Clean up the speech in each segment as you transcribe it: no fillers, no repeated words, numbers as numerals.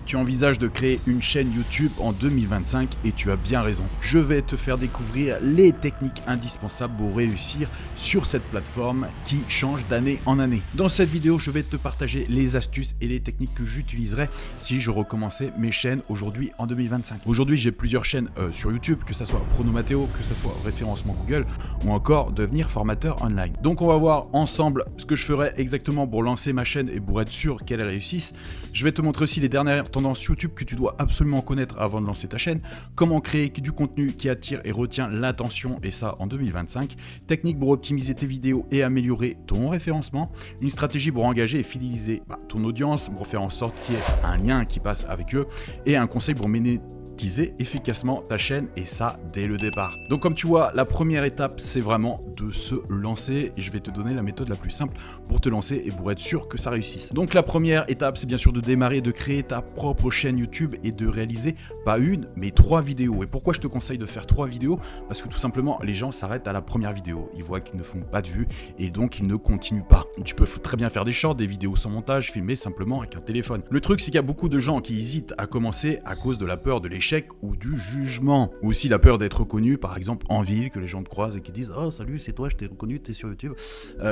Tu envisages de créer une chaîne YouTube en 2025 et tu as bien raison. Je vais te faire découvrir les techniques indispensables pour réussir sur cette plateforme qui change d'année en année. Dans cette vidéo, je vais te partager les astuces et les techniques que j'utiliserai si je recommençais mes chaînes aujourd'hui en 2025. Aujourd'hui, j'ai plusieurs chaînes sur YouTube, que ce soit Pronomateo, que ce soit référencement Google ou encore devenir formateur online. Donc on va voir ensemble ce que je ferai exactement pour lancer ma chaîne et pour être sûr qu'elle réussisse. Je vais te montrer aussi les dernières tendances YouTube que tu dois absolument connaître avant de lancer ta chaîne, comment créer du contenu qui attire et retient l'attention, et ça en 2025, techniques pour optimiser tes vidéos et améliorer ton référencement, une stratégie pour engager et fidéliser ton audience, pour faire en sorte qu'il y ait un lien qui passe avec eux, et un conseil pour monétiser efficacement ta chaîne, et ça dès le départ. Donc comme tu vois, la première étape c'est vraiment de se lancer, et je vais te donner la méthode la plus simple pour te lancer et pour être sûr que ça réussisse. Donc la première étape c'est bien sûr de démarrer, de créer ta propre chaîne YouTube et de réaliser pas une mais 3 vidéos. Et pourquoi je te conseille de faire 3 vidéos? Parce que tout simplement les gens s'arrêtent à la première vidéo, ils voient qu'ils ne font pas de vues et donc ils ne continuent pas. Tu peux très bien faire des shorts, des vidéos sans montage, filmées simplement avec un téléphone. Le truc c'est qu'il y a beaucoup de gens qui hésitent à commencer à cause de la peur de l'échec ou du jugement, ou aussi la peur d'être reconnu, par exemple en ville, que les gens te croisent et qui disent oh salut c'est toi, je t'ai reconnu, t'es sur YouTube.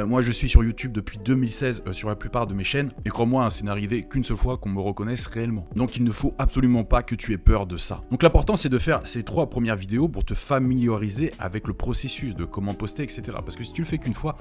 Moi je suis sur YouTube depuis 2016 sur la plupart de mes chaînes, et crois-moi, c'est n'arrivé qu'une seule fois qu'on me reconnaisse réellement. Donc il ne faut absolument pas que tu aies peur de ça. Donc l'important c'est de faire ces 3 premières vidéos pour te familiariser avec le processus de comment poster, etc. Parce que si tu le fais qu'une fois,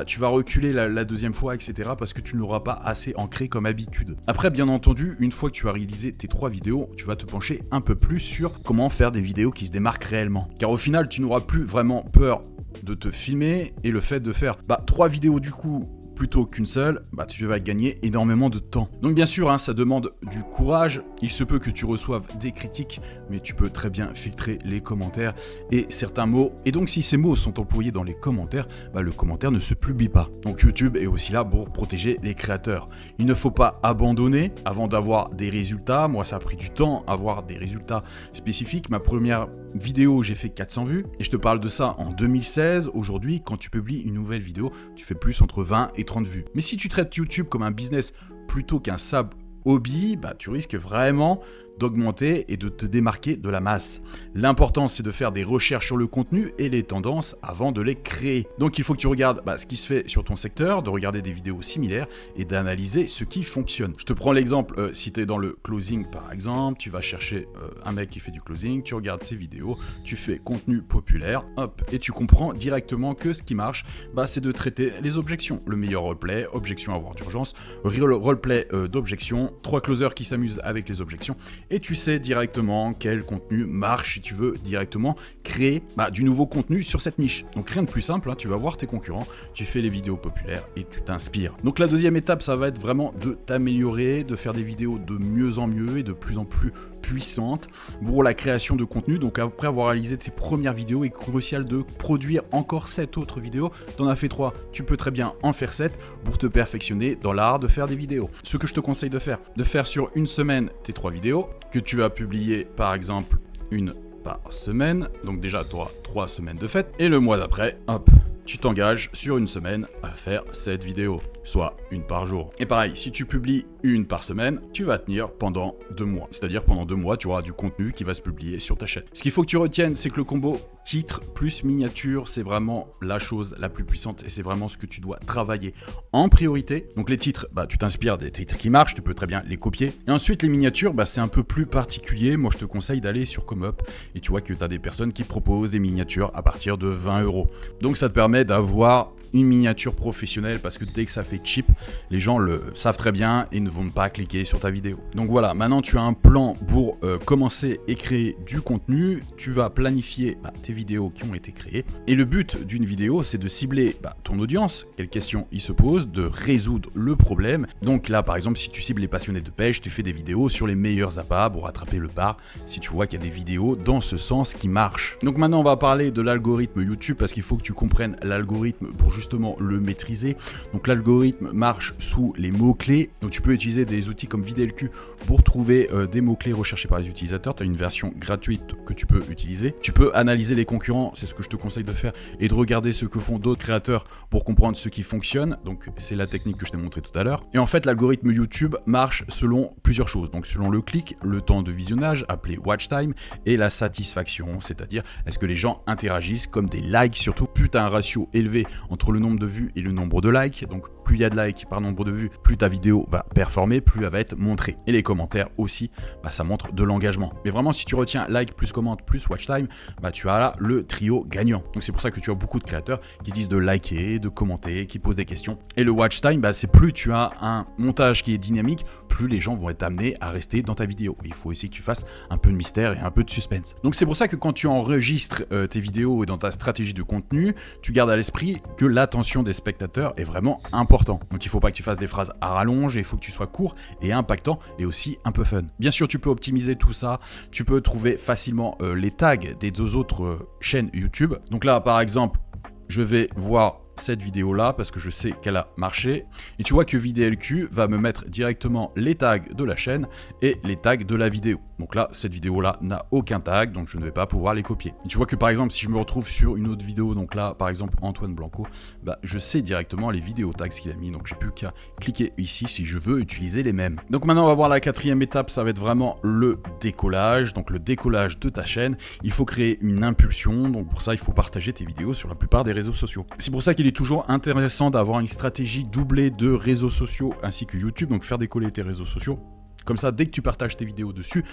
tu vas reculer la deuxième fois, etc. parce que tu ne l'auras pas assez ancré comme habitude. Après, bien entendu, une fois que tu as réalisé tes 3 vidéos, tu vas te pencher un peu plus sur comment faire des vidéos qui se démarquent réellement. Car au final, tu n'auras plus vraiment peur de te filmer, et le fait de faire 3 vidéos du coup plutôt qu'une seule, tu vas gagner énormément de temps. Donc bien sûr, ça demande du courage. Il se peut que tu reçoives des critiques, mais tu peux très bien filtrer les commentaires et certains mots. Et donc si ces mots sont employés dans les commentaires, le commentaire ne se publie pas. Donc YouTube est aussi là pour protéger les créateurs. Il ne faut pas abandonner avant d'avoir des résultats. Moi, ça a pris du temps à avoir des résultats spécifiques. Ma première vidéo, j'ai fait 400 vues, et je te parle de ça en 2016. Aujourd'hui, quand tu publies une nouvelle vidéo, tu fais plus entre 20 et 30 vues. Mais si tu traites YouTube comme un business plutôt qu'un simple hobby, tu risques vraiment d'augmenter et de te démarquer de la masse. L'important c'est de faire des recherches sur le contenu et les tendances avant de les créer. Donc il faut que tu regardes ce qui se fait sur ton secteur, de regarder des vidéos similaires et d'analyser ce qui fonctionne. Je te prends l'exemple, si tu es dans le closing par exemple, tu vas chercher un mec qui fait du closing, tu regardes ses vidéos, tu fais contenu populaire, hop, et tu comprends directement que ce qui marche, c'est de traiter les objections. Le meilleur roleplay, objection à avoir d'urgence, roleplay d'objection, 3 closers qui s'amusent avec les objections, et tu sais directement quel contenu marche si tu veux directement créer du nouveau contenu sur cette niche. Donc rien de plus simple, tu vas voir tes concurrents, tu fais les vidéos populaires et tu t'inspires. Donc la deuxième étape, ça va être vraiment de t'améliorer, de faire des vidéos de mieux en mieux et de plus en plus puissantes pour la création de contenu. Donc après avoir réalisé tes premières vidéos, il est crucial de produire encore 7 autres vidéos. T'en as fait 3, tu peux très bien en faire 7 pour te perfectionner dans l'art de faire des vidéos. Ce que je te conseille de faire sur une semaine tes 3 vidéos, que tu vas publier par exemple une par semaine. Donc déjà tu auras 3 semaines de fête, et le mois d'après, hop, tu t'engages sur une semaine à faire 7 vidéos, soit une par jour. Et pareil, si tu publies une par semaine, tu vas tenir pendant 2 mois. C'est-à-dire pendant 2 mois, tu auras du contenu qui va se publier sur ta chaîne. Ce qu'il faut que tu retiennes, c'est que le combo titre plus miniature, c'est vraiment la chose la plus puissante, et c'est vraiment ce que tu dois travailler en priorité. Donc les titres, tu t'inspires des titres qui marchent, tu peux très bien les copier. Et ensuite les miniatures, c'est un peu plus particulier. Moi je te conseille d'aller sur ComeUp, et tu vois que tu as des personnes qui proposent des miniatures à partir de 20 €. Donc ça te permet d'avoir une miniature professionnelle, parce que dès que ça fait cheap, les gens le savent très bien et ne vont pas cliquer sur ta vidéo. Donc voilà, maintenant tu as un plan pour commencer et créer du contenu. Tu vas planifier tes vidéos qui ont été créées, et le but d'une vidéo c'est de cibler ton audience, quelles questions ils se posent, de résoudre le problème. Donc là par exemple, si tu cibles les passionnés de pêche, tu fais des vidéos sur les meilleurs appâts pour attraper le bar, si tu vois qu'il y a des vidéos dans ce sens qui marchent. Donc maintenant on va parler de l'algorithme YouTube, parce qu'il faut que tu comprennes l'algorithme pour justement le maîtriser. Donc l'algorithme marche sous les mots-clés. Donc tu peux utiliser des outils comme VidelQ pour trouver des mots-clés recherchés par les utilisateurs. Tu as une version gratuite que tu peux utiliser. Tu peux analyser les concurrents, c'est ce que je te conseille de faire, et de regarder ce que font d'autres créateurs pour comprendre ce qui fonctionne. Donc c'est la technique que je t'ai montré tout à l'heure. Et en fait, l'algorithme YouTube marche selon plusieurs choses. Donc selon le clic, le temps de visionnage, appelé watch time, et la satisfaction, c'est-à-dire est-ce que les gens interagissent, comme des likes surtout. Plus tu as un ratio élevé entre le nombre de vues et le nombre de likes, donc plus il y a de likes par nombre de vues, plus ta vidéo va performer, plus elle va être montrée. Et les commentaires aussi, ça montre de l'engagement. Mais vraiment, si tu retiens like plus commente plus watch time, tu as là le trio gagnant. Donc c'est pour ça que tu as beaucoup de créateurs qui disent de liker, de commenter, qui posent des questions. Et le watch time, c'est plus tu as un montage qui est dynamique, plus les gens vont être amenés à rester dans ta vidéo. Et il faut aussi que tu fasses un peu de mystère et un peu de suspense. Donc c'est pour ça que quand tu enregistres tes vidéos et dans ta stratégie de contenu, tu gardes à l'esprit que l'attention des spectateurs est vraiment important. Donc il ne faut pas que tu fasses des phrases à rallonge, et il faut que tu sois court et impactant et aussi un peu fun. Bien sûr, tu peux optimiser tout ça, tu peux trouver facilement les tags des deux autres chaînes YouTube. Donc là, par exemple, je vais voir cette vidéo là parce que je sais qu'elle a marché, et tu vois que VidelQ va me mettre directement les tags de la chaîne et les tags de la vidéo. Donc là, cette vidéo là n'a aucun tag, donc je ne vais pas pouvoir les copier. Et tu vois que par exemple, si je me retrouve sur une autre vidéo, donc là par exemple Antoine Blanco, je sais directement les vidéos tags qu'il a mis, donc j'ai plus qu'à cliquer ici si je veux utiliser les mêmes. Donc maintenant on va voir la quatrième étape, ça va être vraiment le décollage. Donc le décollage de ta chaîne, il faut créer une impulsion, donc pour ça il faut partager tes vidéos sur la plupart des réseaux sociaux. C'est pour ça qu'il est toujours intéressant d'avoir une stratégie doublée de réseaux sociaux ainsi que YouTube, donc faire décoller tes réseaux sociaux. Comme ça, dès que tu partages tes vidéos dessus,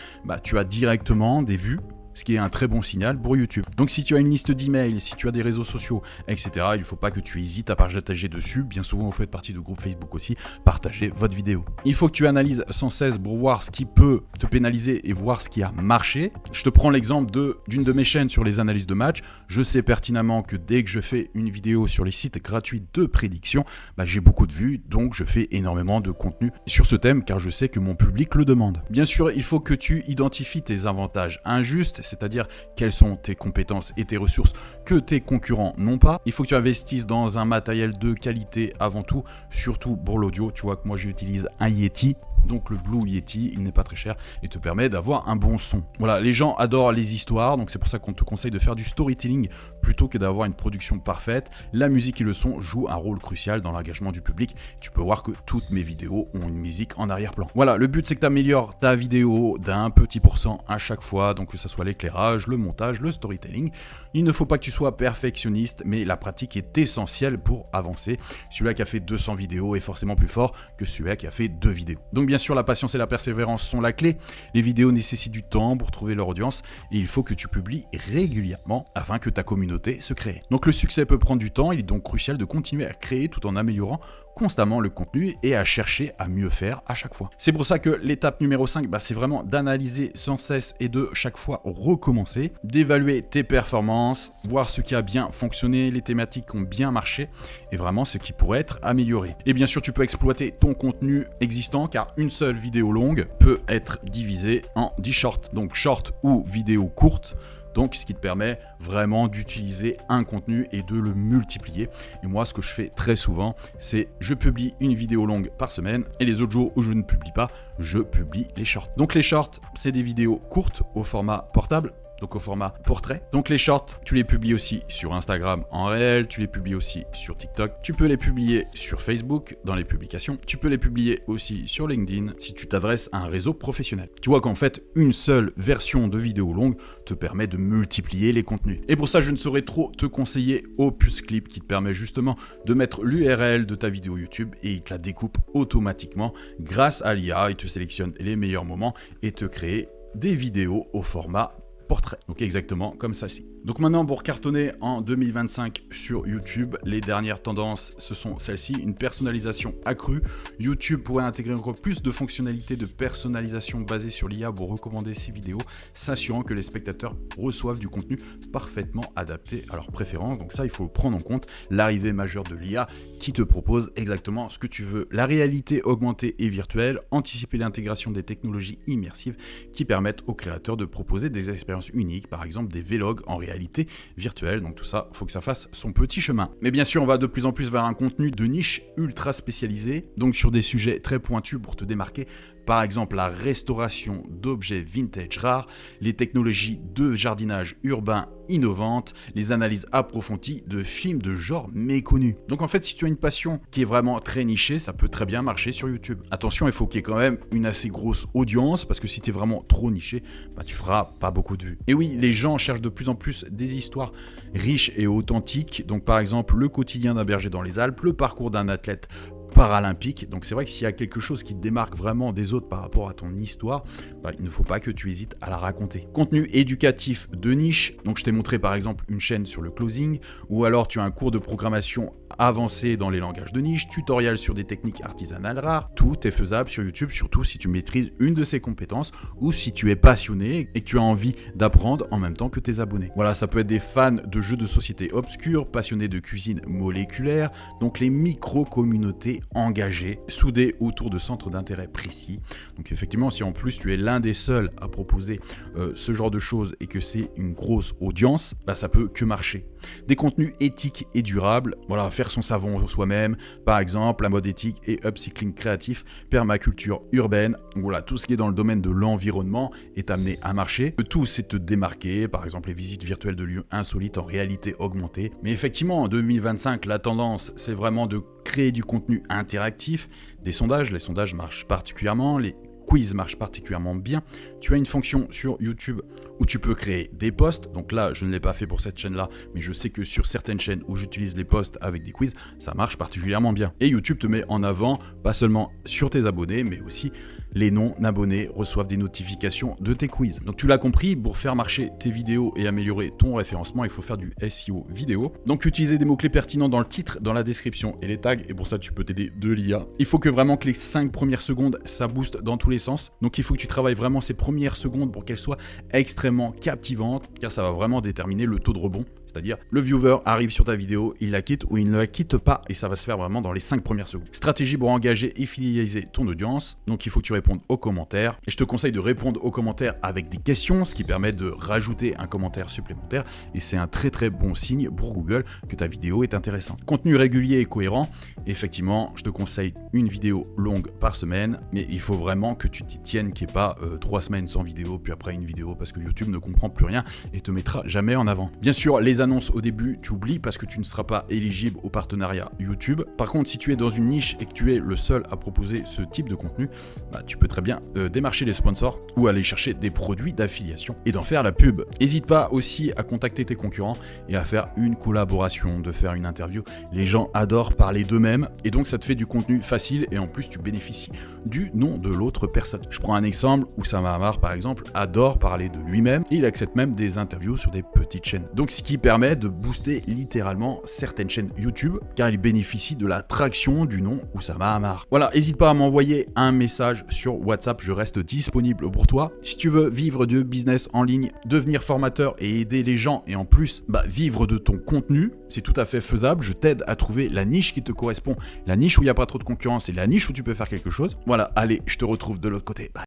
tu as directement des vues, ce qui est un très bon signal pour YouTube. Donc si tu as une liste d'emails, si tu as des réseaux sociaux, etc., il ne faut pas que tu hésites à partager dessus. Bien souvent, vous faites partie de groupes Facebook aussi, partagez votre vidéo. Il faut que tu analyses sans cesse pour voir ce qui peut te pénaliser et voir ce qui a marché. Je te prends l'exemple d'une de mes chaînes sur les analyses de match. Je sais pertinemment que dès que je fais une vidéo sur les sites gratuits de prédiction, j'ai beaucoup de vues, donc je fais énormément de contenu sur ce thème car je sais que mon public le demande. Bien sûr, il faut que tu identifies tes avantages injustes, c'est-à-dire quelles sont tes compétences et tes ressources que tes concurrents n'ont pas. Il faut que tu investisses dans un matériel de qualité avant tout, surtout pour l'audio. Tu vois que moi j'utilise un Yeti. Donc le Blue Yeti, il n'est pas très cher et te permet d'avoir un bon son. Voilà, les gens adorent les histoires, donc c'est pour ça qu'on te conseille de faire du storytelling plutôt que d'avoir une production parfaite. La musique et le son jouent un rôle crucial dans l'engagement du public. Tu peux voir que toutes mes vidéos ont une musique en arrière-plan. Voilà, le but c'est que tu améliores ta vidéo d'un petit pourcent à chaque fois, donc que ce soit l'éclairage, le montage, le storytelling. Il ne faut pas que tu sois perfectionniste, mais la pratique est essentielle pour avancer. Celui-là qui a fait 200 vidéos est forcément plus fort que celui-là qui a fait 2 vidéos. Donc bien sûr, la patience et la persévérance sont la clé. Les vidéos nécessitent du temps pour trouver leur audience et il faut que tu publies régulièrement afin que ta communauté se crée. Donc le succès peut prendre du temps, il est donc crucial de continuer à créer tout en améliorant constamment le contenu et à chercher à mieux faire à chaque fois. C'est pour ça que l'étape numéro 5, c'est vraiment d'analyser sans cesse et de chaque fois recommencer, d'évaluer tes performances, voir ce qui a bien fonctionné, les thématiques qui ont bien marché et vraiment ce qui pourrait être amélioré. Et bien sûr, tu peux exploiter ton contenu existant car une seule vidéo longue peut être divisée en 10 shorts, donc short ou vidéo courte. Donc, ce qui te permet vraiment d'utiliser un contenu et de le multiplier. Et moi, ce que je fais très souvent, c'est je publie une vidéo longue par semaine et les autres jours où je ne publie pas, je publie les shorts. Donc, les shorts, c'est des vidéos courtes au format portable. Donc au format portrait. Donc les shorts, tu les publies aussi sur Instagram en réel, tu les publies aussi sur TikTok, tu peux les publier sur Facebook dans les publications, tu peux les publier aussi sur LinkedIn si tu t'adresses à un réseau professionnel. Tu vois qu'en fait, une seule version de vidéo longue te permet de multiplier les contenus. Et pour ça, je ne saurais trop te conseiller Opus Clip qui te permet justement de mettre l'URL de ta vidéo YouTube et il te la découpe automatiquement grâce à l'IA. Il te sélectionne les meilleurs moments et te crée des vidéos au format portrait. Donc exactement comme ça-ci. Donc maintenant, pour cartonner en 2025 sur YouTube, les dernières tendances, ce sont celles-ci. Une personnalisation accrue. YouTube pourrait intégrer encore plus de fonctionnalités de personnalisation basées sur l'IA pour recommander ses vidéos, s'assurant que les spectateurs reçoivent du contenu parfaitement adapté à leurs préférences. Donc ça, il faut prendre en compte l'arrivée majeure de l'IA qui te propose exactement ce que tu veux. La réalité augmentée et virtuelle, anticiper l'intégration des technologies immersives qui permettent aux créateurs de proposer des expériences expérience unique, par exemple des vlogs en réalité virtuelle. Donc tout ça, faut que ça fasse son petit chemin. Mais bien sûr, on va de plus en plus vers un contenu de niche ultra spécialisé, donc sur des sujets très pointus pour te démarquer. Par exemple, la restauration d'objets vintage rares, les technologies de jardinage urbain innovantes, les analyses approfondies de films de genre méconnus. Donc en fait, si tu as une passion qui est vraiment très nichée, ça peut très bien marcher sur YouTube. Attention, il faut qu'il y ait quand même une assez grosse audience, parce que si tu es vraiment trop niché, tu feras pas beaucoup de vues. Et oui, les gens cherchent de plus en plus des histoires riches et authentiques. Donc par exemple, le quotidien d'un berger dans les Alpes, le parcours d'un athlète paralympique. Donc c'est vrai que s'il y a quelque chose qui te démarque vraiment des autres par rapport à ton histoire, il ne faut pas que tu hésites à la raconter. Contenu éducatif de niche, donc je t'ai montré par exemple une chaîne sur le closing, ou alors tu as un cours de programmation avancé dans les langages de niche, tutoriel sur des techniques artisanales rares, tout est faisable sur YouTube, surtout si tu maîtrises une de ces compétences, ou si tu es passionné et que tu as envie d'apprendre en même temps que tes abonnés. Voilà, ça peut être des fans de jeux de société obscurs, passionnés de cuisine moléculaire, donc les micro-communautés engagés, soudés autour de centres d'intérêt précis. Donc effectivement, si en plus tu es l'un des seuls à proposer ce genre de choses et que c'est une grosse audience, ça peut que marcher. Des contenus éthiques et durables, voilà, faire son savon soi-même, par exemple, la mode éthique et upcycling créatif, permaculture urbaine, donc voilà, tout ce qui est dans le domaine de l'environnement est amené à marcher. Le tout, c'est de te démarquer, par exemple les visites virtuelles de lieux insolites en réalité augmentée. Mais effectivement, en 2025, la tendance, c'est vraiment de créer du contenu interactif, des sondages, les sondages marchent particulièrement, les quiz marchent particulièrement bien. Tu as une fonction sur YouTube où tu peux créer des posts. Donc là, je ne l'ai pas fait pour cette chaîne-là, mais je sais que sur certaines chaînes où j'utilise les posts avec des quiz, ça marche particulièrement bien. Et YouTube te met en avant, pas seulement sur tes abonnés, mais aussi les non-abonnés reçoivent des notifications de tes quiz. Donc tu l'as compris, pour faire marcher tes vidéos et améliorer ton référencement, il faut faire du SEO vidéo. Donc utiliser des mots-clés pertinents dans le titre, dans la description et les tags, et pour ça tu peux t'aider de l'IA. Il faut que vraiment que les 5 premières secondes, ça booste dans tous les sens. Donc il faut que tu travailles vraiment ces premières secondes pour qu'elles soient extrêmement captivantes, car ça va vraiment déterminer le taux de rebond. C'est-à-dire, le viewer arrive sur ta vidéo, il la quitte ou il ne la quitte pas, et ça va se faire vraiment dans les 5 premières secondes. Stratégie pour engager et fidéliser ton audience. Donc il faut que tu répondes aux commentaires. Et je te conseille de répondre aux commentaires avec des questions, ce qui permet de rajouter un commentaire supplémentaire. Et c'est un très très bon signe pour Google que ta vidéo est intéressante. Contenu régulier et cohérent. Effectivement, je te conseille une vidéo longue par semaine, mais il faut vraiment que tu t'y tiennes, qu'il n'y ait pas 3 semaines sans vidéo, puis après une vidéo, parce que YouTube ne comprend plus rien et te mettra jamais en avant. Bien sûr, les annonces au début, tu oublies parce que tu ne seras pas éligible au partenariat YouTube. Par contre, si tu es dans une niche et que tu es le seul à proposer ce type de contenu, tu peux très bien démarcher les sponsors ou aller chercher des produits d'affiliation et d'en faire la pub. N'hésite pas aussi à contacter tes concurrents et à faire une collaboration, de faire une interview. Les gens adorent parler d'eux-mêmes et donc ça te fait du contenu facile et en plus tu bénéficies du nom de l'autre personne. Je prends un exemple, Oussama Hamar par exemple adore parler de lui-même et il accepte même des interviews sur des petites chaînes. Donc ce qui permet de booster littéralement certaines chaînes YouTube car il bénéficie de la traction du nom Oussama Hamar. Voilà, n'hésite pas à m'envoyer un message sur WhatsApp, je reste disponible pour toi. Si tu veux vivre de business en ligne, devenir formateur et aider les gens et en plus vivre de ton contenu, c'est tout à fait faisable. Je t'aide à trouver la niche qui te correspond, la niche où il n'y a pas trop de concurrence et la niche où tu peux faire quelque chose. Voilà, allez, je te retrouve de l'autre côté. Bye.